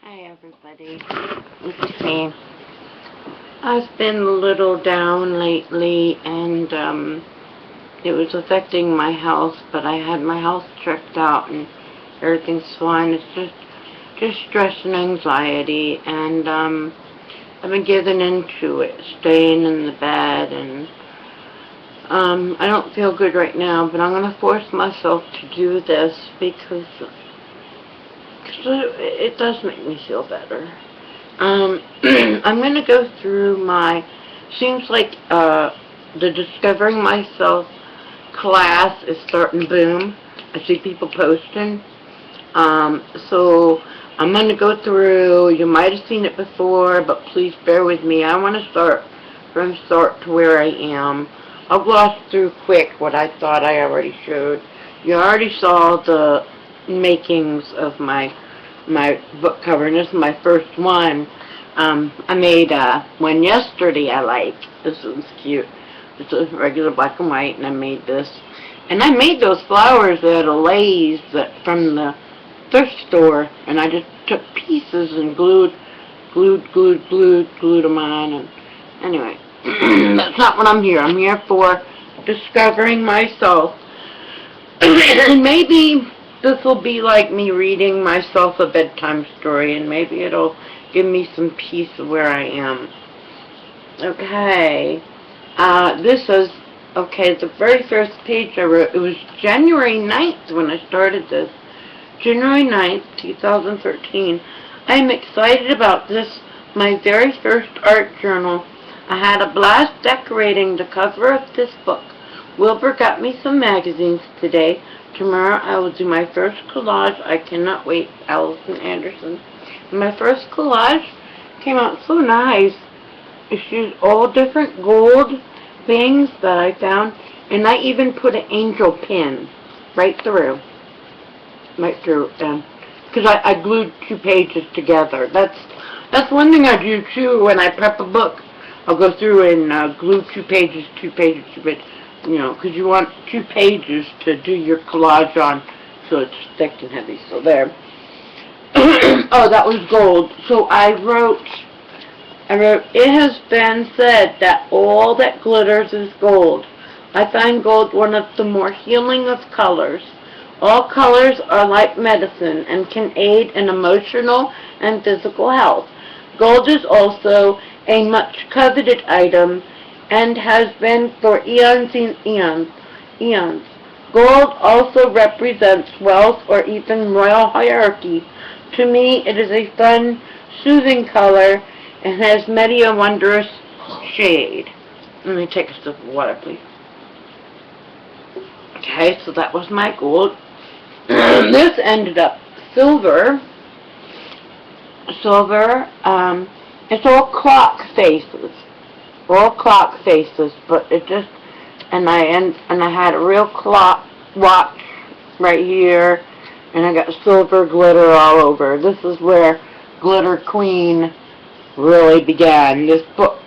Hi everybody, it's me. I've been a little down lately and it was affecting my health, but I had my health checked out and everything's fine. It's just stress and anxiety, and I've been giving into it, staying in the bed, and I don't feel good right now, but I'm going to force myself to do this because it does make me feel better. I'm going to go through seems like the Discovering Myself class is starting to boom. I see people posting. So I'm going to go through, you might have seen it before, but please bear with me. I want to start from start to where I am. I'll gloss through quick what I thought I already showed. You already saw the makings of my book cover, and this is my first one. I made one yesterday I like. This one's cute. It's a regular black and white, and I made this. And I made those flowers out of Lay's from the thrift store, and I just took pieces and glued them on. And anyway, that's not what I'm here. I'm here for discovering myself. And maybe this will be like me reading myself a bedtime story, and maybe it'll give me some peace of where I am. Okay, this is, the very first page I wrote, it was January 9th when I started this. January 9th, 2013. I am excited about this, my very first art journal. I had a blast decorating the cover of this book. Wilbur got me some magazines today. Tomorrow I will do my first collage. I cannot wait. Allison Anderson. My first collage came out so nice. It's used all different gold things that I found, and I even put an angel pin right through, because I glued 2 pages together. That's one thing I do too when I prep a book. I'll go through and glue 2 pages, because you want 2 pages to do your collage on, so it's thick and heavy. So there. Oh, that was gold. So I wrote, it has been said that all that glitters is gold. I find gold one of the more healing of colors. All colors are like medicine and can aid in emotional and physical health. Gold is also a much coveted item and has been for eons and eons. Gold also represents wealth or even royal hierarchy. To me, it is a fun, soothing color and has many a wondrous shade. Let me take a sip of water, please. Okay, so that was my gold. This ended up silver. It's all clock faces. But it just, and I had a real clock watch right here, and I got silver glitter all over. This is where Glitter Queen really began. This book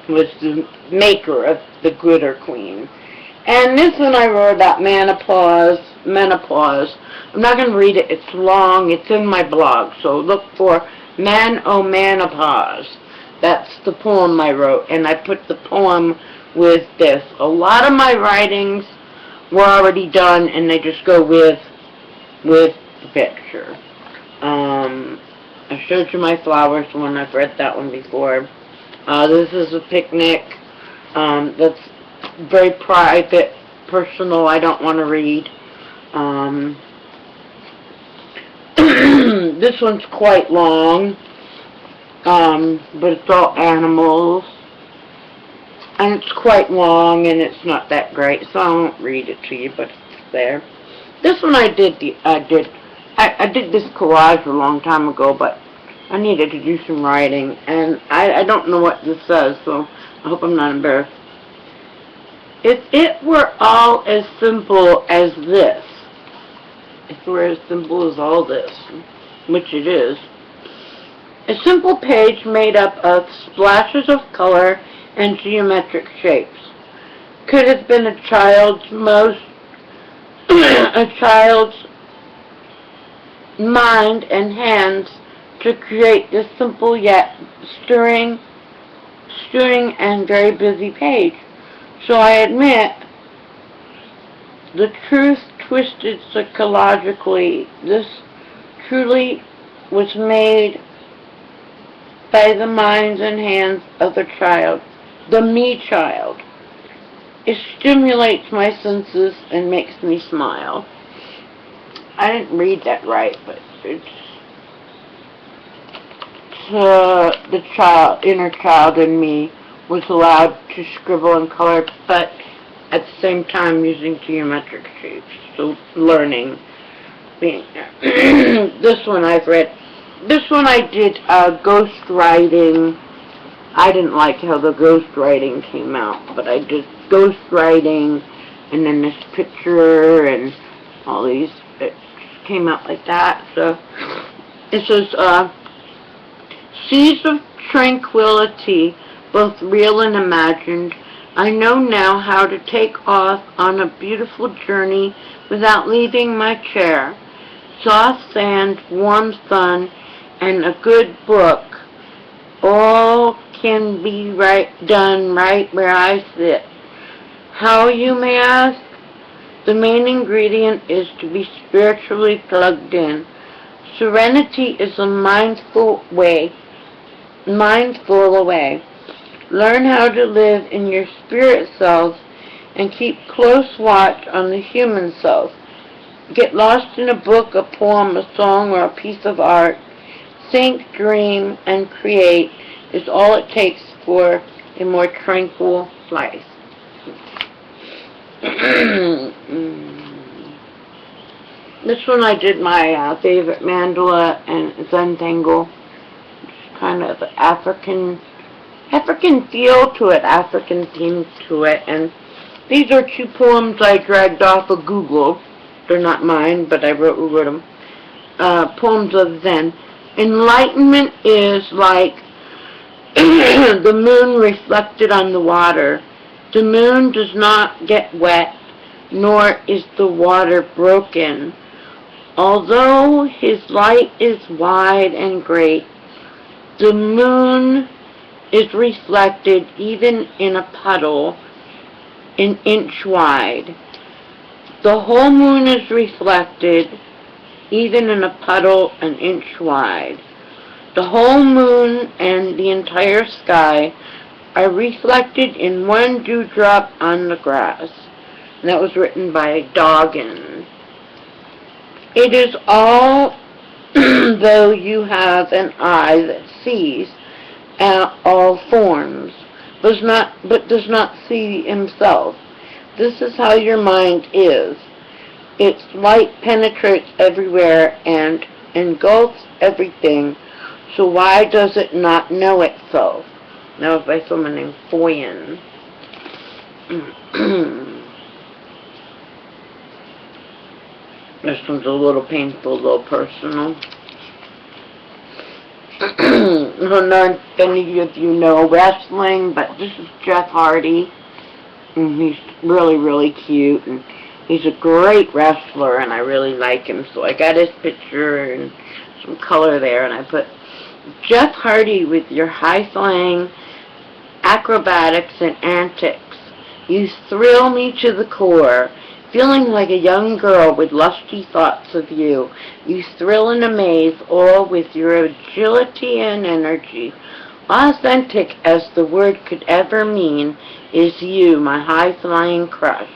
was the maker of the Glitter Queen. And this one I wrote about menopause. I'm not going to read it. It's long. It's in my blog. So look for Menopause. That's the poem I wrote. And I put the poem with this. A lot of my writings were already done, and they just go with the picture. I showed you my flowers when I've read that one before. This is a picnic. That's very private, personal. I don't want to read. This one's quite long, but it's all animals, and it's quite long, and it's not that great, so I won't read it to you, but it's there. This one I did this collage a long time ago, but I needed to do some writing, and I don't know what this says, so I hope I'm not embarrassed. If it were all as simple as this, if it were as simple as all this, which it is, a simple page made up of splashes of color and geometric shapes, could have been a child's mind and hands to create this simple yet stirring and very busy page. So I admit, the truth twisted psychologically, this truly was made by the minds and hands of the child, the me child. It stimulates my senses and makes me smile. I didn't read that right, but it's the inner child in me was allowed to scribble and color, but at the same time using geometric shapes. So learning, being this one I've read. This one I did ghost writing. I didn't like how the ghost writing came out, but I did ghost writing, and then this picture and all these. It came out like that. So it says, seas of tranquility, both real and imagined. I know now how to take off on a beautiful journey without leaving my chair. Soft sand, warm sun, and a good book, all can be done right where I sit. How, you may ask? The main ingredient is to be spiritually plugged in. Serenity is a mindful away. Learn how to live in your spirit self and keep close watch on the human self. Get lost in a book, a poem, a song, or a piece of art. Think, dream, and create is all it takes for a more tranquil life. This one I did my favorite mandala and Zentangle. It's kind of African feel to it, African theme to it. And these are two poems I dragged off of Google. They're not mine, but I wrote them. Poems of Zen. Enlightenment is like the moon reflected on the water. The moon does not get wet, nor is the water broken. Although his light is wide and great, the moon is reflected even in a puddle an inch wide. The whole moon is reflected even in a puddle an inch wide. The whole moon and the entire sky are reflected in one dewdrop on the grass. And that was written by Doggin. It is all though you have an eye that sees all forms, but does not see himself. This is how your mind is. Its light penetrates everywhere and engulfs everything, so why does it not know itself? That was by someone named Foyen. This one's a little painful, a little personal. I don't know if any of you know wrestling, but this is Jeff Hardy. And he's really, really cute, and he's a great wrestler, and I really like him. So I got his picture and some color there, and I put Jeff Hardy with your high-flying acrobatics and antics. You thrill me to the core, feeling like a young girl with lusty thoughts of you. You thrill and amaze, all with your agility and energy. Authentic as the word could ever mean is you, my high-flying crush.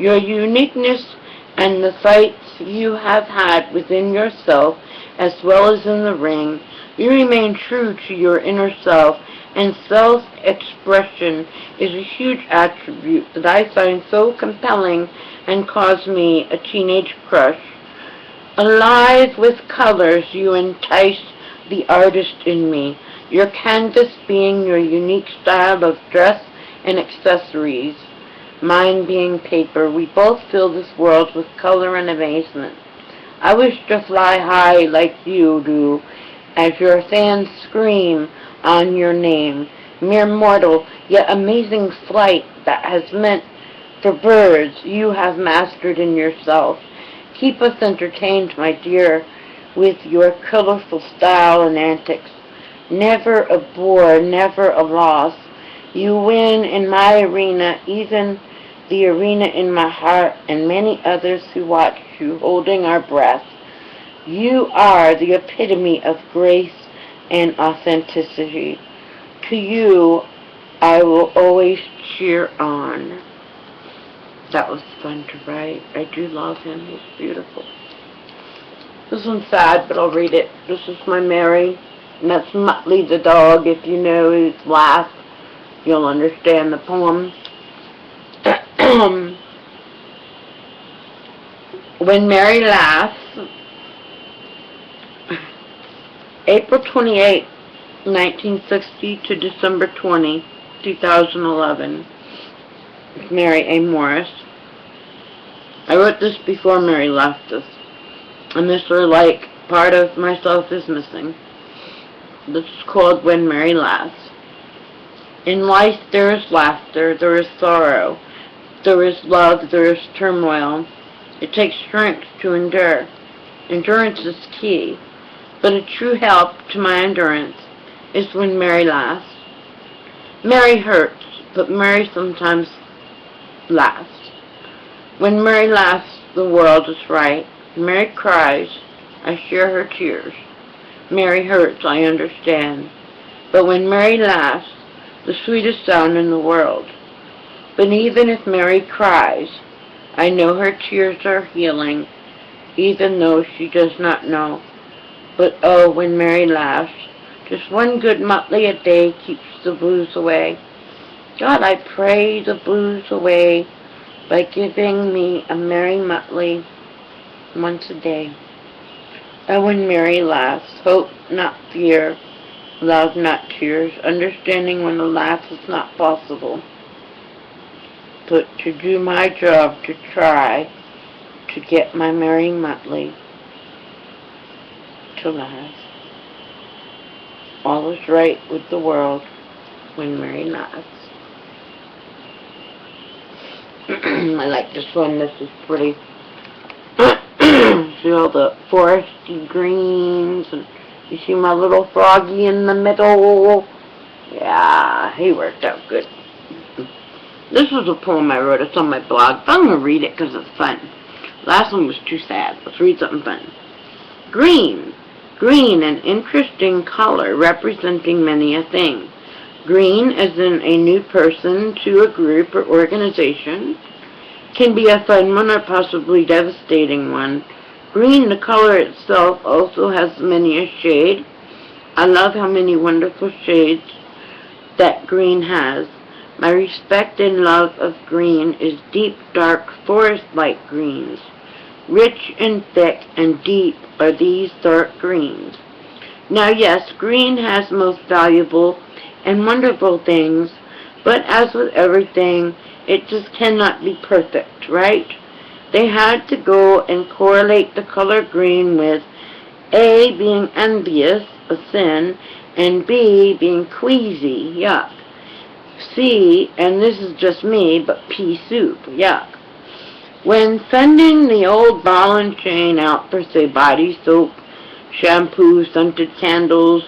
Your uniqueness and the fights you have had within yourself as well as in the ring, you remain true to your inner self, and self-expression is a huge attribute that I find so compelling and caused me a teenage crush. Alive with colors, you entice the artist in me, your canvas being your unique style of dress and accessories, mine being paper. We both fill this world with color and amazement. I wish to fly high like you do, as your fans scream on your name. Mere mortal, yet amazing flight that has meant for birds you have mastered in yourself. Keep us entertained, my dear. with your colorful style and antics. Never a bore, never a loss. You win in my arena, even the arena in my heart, and many others who watch you holding our breath. You are the epitome of grace and authenticity. To you, I will always cheer on. That was fun to write. I do love him. He's beautiful. This one's sad, but I'll read it. This is my Mary, and that's Muttley the dog. If you know his laugh, you'll understand the poem. When Mary laughs, April 28, 1960 to December 20, 2011. Mary A. Morris. I wrote this before Mary left us, and this was like part of myself is missing. This is called When Mary Laughs. In life there is laughter, there is sorrow, there is love, there is turmoil. It takes strength to endure. Endurance is key, but a true help to my endurance is when Mary laughs. Mary hurts, but Mary sometimes laughs. When Mary laughs, the world is right. Mary cries, I share her tears. Mary hurts, I understand. But when Mary laughs, the sweetest sound in the world. But even if Mary cries, I know her tears are healing, even though she does not know. But oh, when Mary laughs, just one good Muttley a day keeps the blues away. God, I pray the blues away by giving me a merry Muttley once a day. Oh, when Mary laughs, hope, not fear, love, not tears, understanding when a laugh is not possible, but to do my job to try to get my merry Muttley to laugh. All is right with the world when Mary laughs. I like this one. This is pretty. See all the foresty greens, and you see my little froggy in the middle. Yeah, he worked out good. This was a poem I wrote. It's on my blog. I'm going to read it because it's fun. Last one was too sad. Let's read something fun. Green. Green, an interesting color representing many a thing. Green, as in a new person to a group or organization, can be a fun one or possibly devastating one. Green, the color itself, also has many a shade. I love how many wonderful shades that green has. My respect and love of green is deep, dark, forest-like greens. Rich and thick and deep are these dark greens. Now yes, green has most valuable and wonderful things, but as with everything, it just cannot be perfect, right? They had to go and correlate the color green with A, being envious, a sin, and B, being queasy, yuck. C, and this is just me, but pea soup, yuck. When sending the old ball and chain out for, say, body soap, shampoo, scented candles,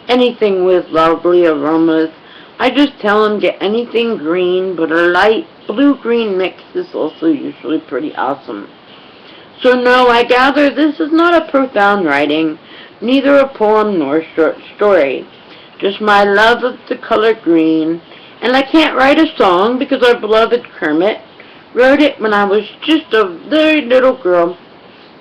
anything with lovely aromas, I just tell them get anything green, but a light blue-green mix is also usually pretty awesome. So no, I gather this is not a profound writing, neither a poem nor short story, just my love of the color green, and I can't write a song because our beloved Kermit wrote it when I was just a very little girl.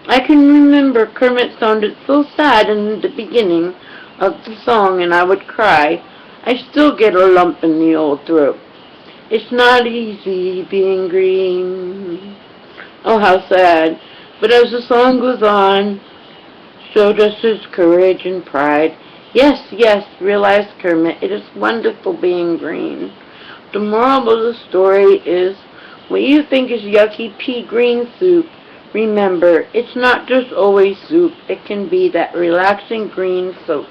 I can remember Kermit sounded so sad in the beginning of the song and I would cry. I still get a lump in the old throat. It's not easy being green. Oh, how sad. But as the song goes on, so does his courage and pride. Yes, yes, realized Kermit, it is wonderful being green. The moral of the story is, what you think is yucky pea green soup, remember, it's not just always soup. It can be that relaxing green soap.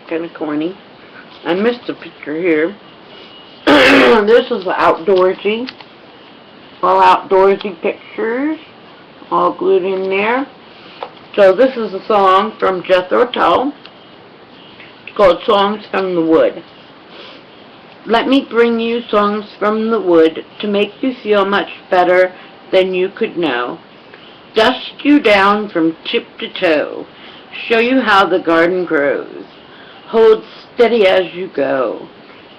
Kind of corny. I missed a picture here. This is outdoorsy. All outdoorsy pictures. all glued in there. So this is a song from Jethro Tull. It's called Songs from the Wood. Let me bring you songs from the wood to make you feel much better than you could know. Dust you down from tip to toe. Show you how the garden grows. Hold steady as you go.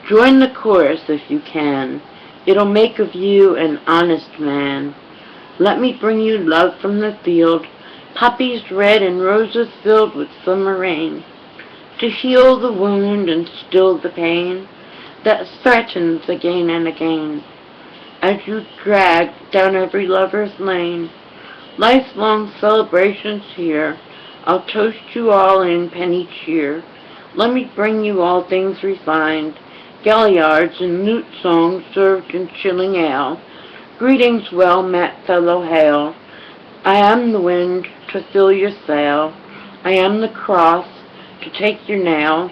Join the chorus if you can. It'll make of you an honest man. Let me bring you love from the field, poppies red and roses filled with summer rain, to heal the wound and still the pain that threatens again and again. As you drag down every lover's lane, lifelong celebrations here, I'll toast you all in penny cheer. Let me bring you all things refined, galliards and lute songs served in chilling ale. Greetings, well met fellow, hail. I am the wind to fill your sail. I am the cross to take your nail.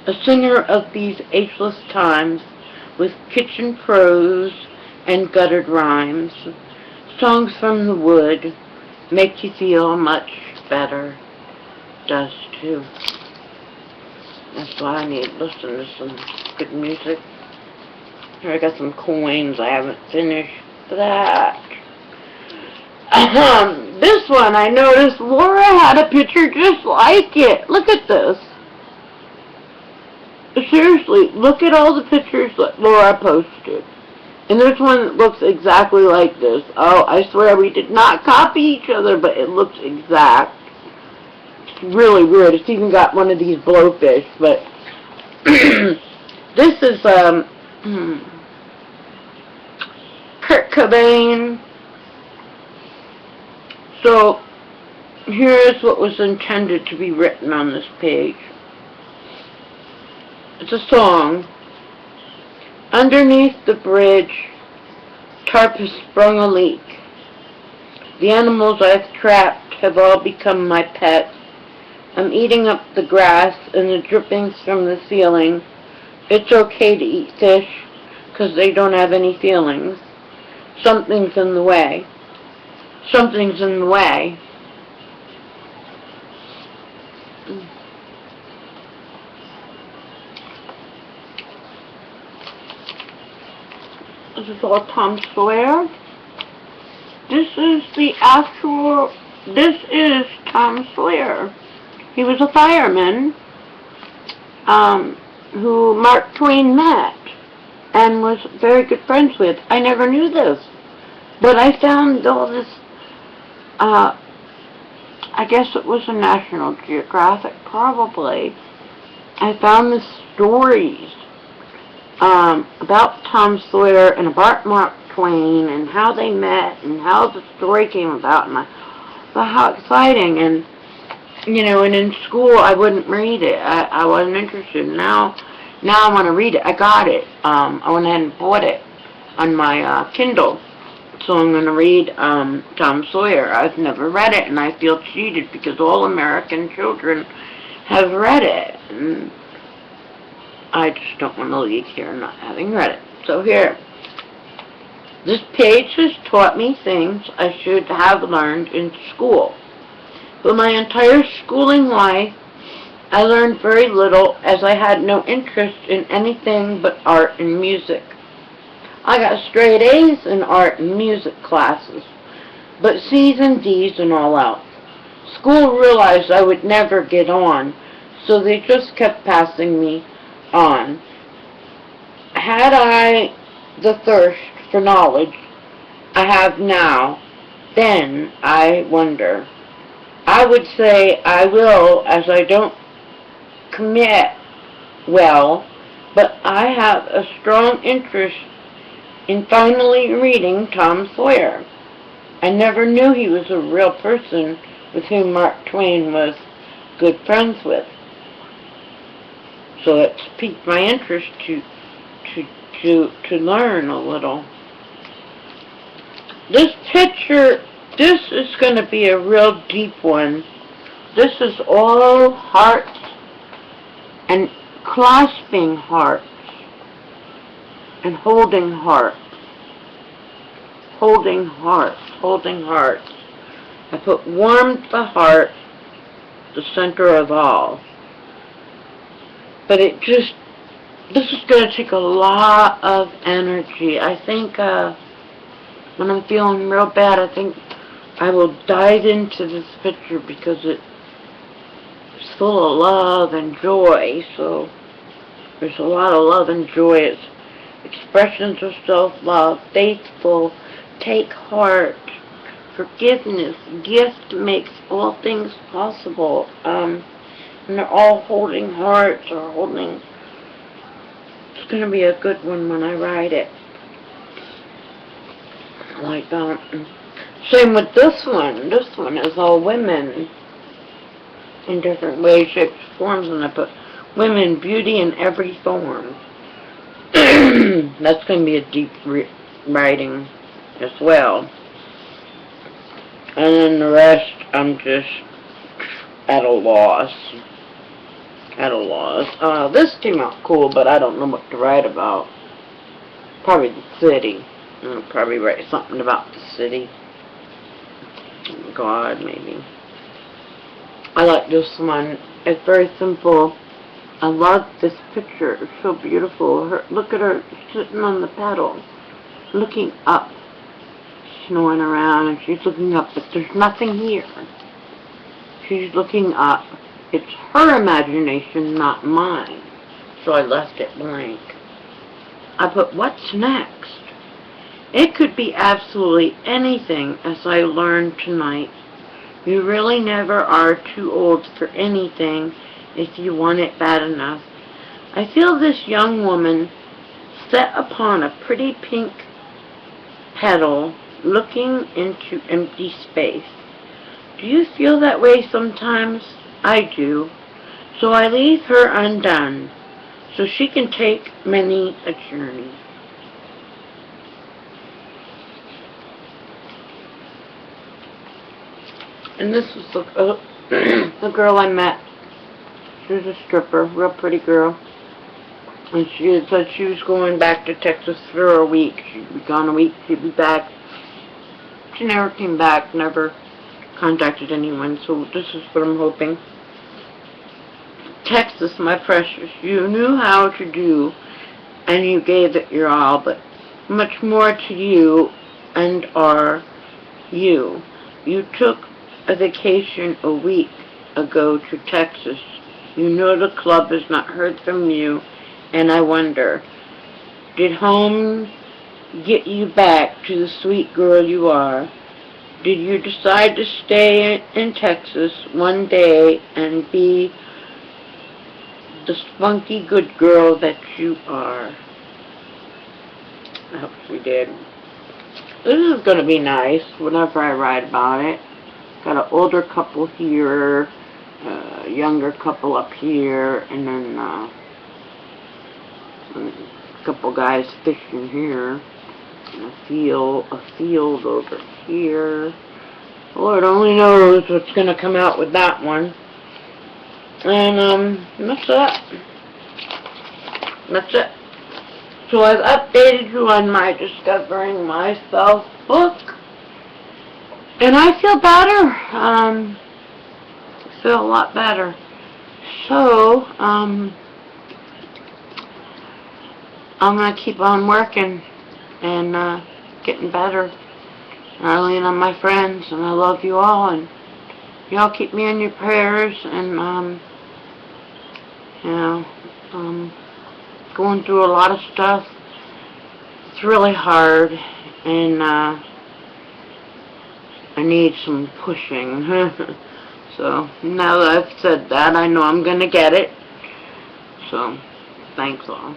A singer of these ageless times, with kitchen prose and guttered rhymes. Songs from the wood make you feel much better. Does too. That's why I need to listen to some good music. Here I got some coins I haven't finished that. This one I noticed Laura had a picture just like it. Look at this. Seriously, look at all the pictures that Laura posted. And there's one that looks exactly like this. Oh, I swear we did not copy each other, but it looks exact. It's really weird. It's even got one of these blowfish, but this is Kurt Cobain. So here's what was intended to be written on this page. It's a song. Underneath the bridge, tarp has sprung a leak. The animals I've trapped have all become my pets. I'm eating up the grass and the drippings from the ceiling. It's okay to eat fish, 'cause they don't have any feelings. Something's in the way. Something's in the way. This is all Tom Sawyer. This is Tom Sawyer. He was a fireman who Mark Twain met and was very good friends with. I never knew this, but I found all this, I guess it was a National Geographic, probably. I found the stories about Tom Sawyer and about Mark Twain and how they met and how the story came about, and I thought how exciting. And you know, and in school I wouldn't read it. I wasn't interested. Now I want to read it. I got it. I went ahead and bought it on my Kindle. So I'm going to read Tom Sawyer. I've never read it, and I feel cheated because all American children have read it. And I just don't want to leave here not having read it. So here, this page has taught me things I should have learned in school. But my entire schooling life, I learned very little, as I had no interest in anything but art and music. I got straight A's in art and music classes, but C's and D's and all else. School realized I would never get on, so they just kept passing me on. Had I the thirst for knowledge I have now, then I wonder. I would say I will, as I don't commit well, but I have a strong interest in finally reading Tom Sawyer. I never knew he was a real person with whom Mark Twain was good friends with. So it's piqued my interest to learn a little. This picture, this is going to be a real deep one. This is all hearts and clasping hearts and holding hearts. Holding hearts. Holding hearts. I put warmth the heart, the center of all. But this is going to take a lot of energy. I think when I'm feeling real bad, I think I will dive into this picture because it's full of love and joy. So there's a lot of love and joy. It's expressions of self-love, faithful, take heart, forgiveness, gift makes all things possible. And they're all holding hearts or holding. It's going to be a good one when I write it. Like, same with this one. This one is all women in different ways, shapes, forms, and I put women, beauty in every form. That's going to be a deep writing as well. And then the rest, I'm just at a loss. This came out cool, but I don't know what to write about. Probably the city. I'll probably write something about the city. God, maybe. I like this one. It's very simple. I love this picture. It's so beautiful. Look at her sitting on the pedal, looking up, snoring around, and she's looking up, but there's nothing here. She's looking up. It's her imagination, not mine. So I left it blank. I put, what's next? It could be absolutely anything, as I learned tonight. You really never are too old for anything if you want it bad enough. I feel this young woman set upon a pretty pink petal looking into empty space. Do you feel that way sometimes? I do. So I leave her undone, so she can take many a journey. And this was the girl I met. She was a stripper, real pretty girl. And she had said she was going back to Texas for a week. She'd be gone a week, she'd be back. She never came back, never contacted anyone, so this is what I'm hoping. Texas, my precious, you knew how to do, and you gave it your all, but much more to you and are you. You took a vacation a week ago to Texas. You know the club has not heard from you, and I wonder, did home get you back to the sweet girl you are? Did you decide to stay in Texas one day and be the spunky good girl that you are? I hope she did. This is going to be nice whenever I write about it. Got an older couple here, a younger couple up here, and then a couple guys fishing here, and a field over here. Lord only knows what's going to come out with that one. And that's it. That's it. So I've updated you on my Discovering Myself book. And I feel better. I feel a lot better. So, I'm going to keep on working and getting better. Arlene and my friends, and I love you all, and y'all keep me in your prayers, and, going through a lot of stuff. It's really hard, and, I need some pushing. So, now that I've said that, I know I'm going to get it. So, thanks all.